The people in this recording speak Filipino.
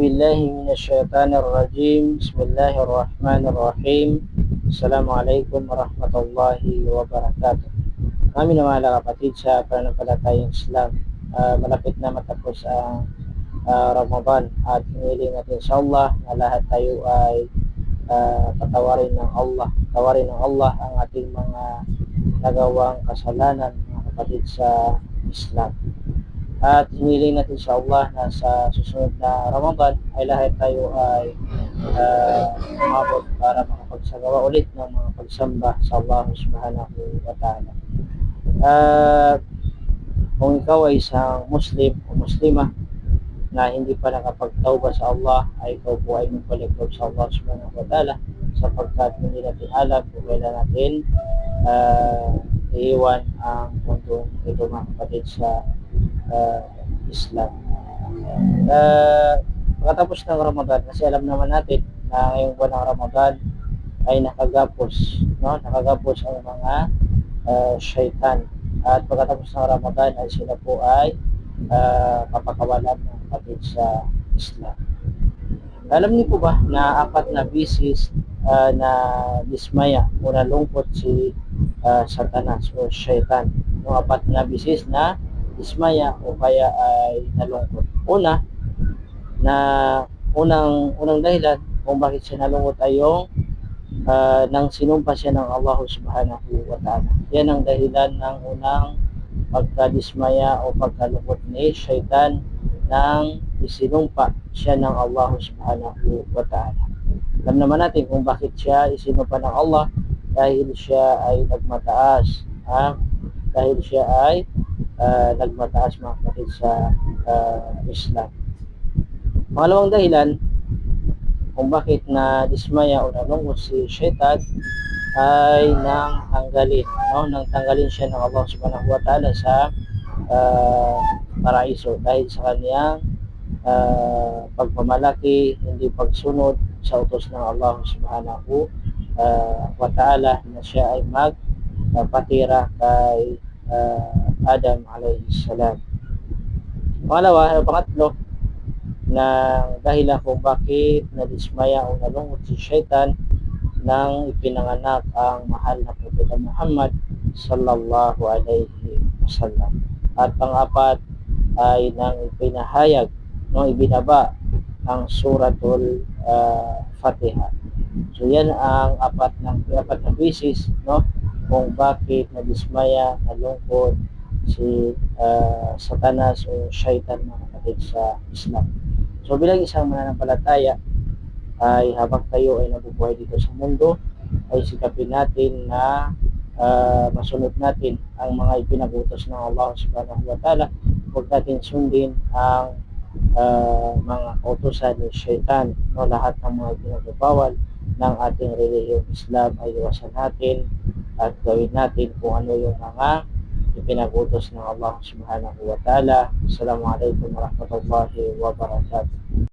بالله من الشيطان الرجيم. بسم الله الرحمن الرحيم. Assalamualaikum warahmatullahi wabarakatuh. Kami na mga kapatid sa pananampalatayang Islam, malapit na matapos ang Ramadan at hiniling natin sa Allah na lahat tayo ay tawarin ng Allah ang ating mga nagawang kasalanan, mga kapatid sa Islam. At hiniling natin sa Allah na sa susunod na Ramadan ay lahat tayo ay umabot para makapagsagawa ulit ng mga pagsamba sa Allah subhanahu wa ta'ala. Kung ikaw ay isang Muslim o Muslima na hindi pa nakapagtawba sa Allah, ay ikaw po ay magpalikod sa Allah subhanahu wa ta'ala, sapagkat hindi natin alam kung kailan natin iiwan ang mundo ito, mga kapatid sa Islam. Pagkatapos ng Ramadan, kasi alam naman natin na ngayong buwan ng Ramadan ay nakagapos ang mga syaitan, at pagkatapos ng Ramadan ay sila po ay papakawalan ng kapatid sa Islam. Alam niyo po ba na 4 na bisis na dismaya o nalungkot si Satanas o syaitan? 4 na bisis na dismaya o kaya ay nalungkot. Unang dahilan kung bakit siya nalungkot ay yung nang sinumpa siya ng Allah subhanahu wa ta'ala. Yan ang dahilan ng unang pagkadismaya o pagkalungkot ni syaitan nang isinumpa siya ng Allah subhanahu wa ta'ala. Alam naman natin kung bakit siya isinumpa ng Allah, dahil siya ay nagmataas, mga kapatid sa Islam. Pangalawang dahilan kung bakit na dismaya o nalungkot si syaitan ay nang tanggalin siya ng Allah subhanahu wa ta'ala sa paraiso dahil sa kaniyang pagpamalaki, hindi pagsunod sa utos ng Allah subhanahu wa ta'ala na siya ay magpatira kay Adam alayhi salam. Pangatlo na dahilan kung bakit nadismaya o nalungkot si syaitan nang ipinanganak ang mahal na Propeta Muhammad sallallahu alayhi wasallam. At pang-apat ay nang ibinaba ang suratul Fatiha. So yan ang apat na bisis kung bakit nadismaya, nalungkot si Satanas o syaitan, mga kapatid sa Islam. So bilang isang mananampalataya ay habang tayo ay nabubuhay dito sa mundo, ay sikapin natin na masunod natin ang mga ipinag-utos ng Allah subhanahu wa ta'ala. Huwag natin sundin ang mga utusan ni syaitan. Lahat ng mga ipinagbabawal ng ating relihiyong Islam ay iwasan natin at gawin natin kung ano yung mga ipinag-utos ng Allah subhanahu wa ta'ala. Assalamualaikum warahmatullahi wabarakatuh.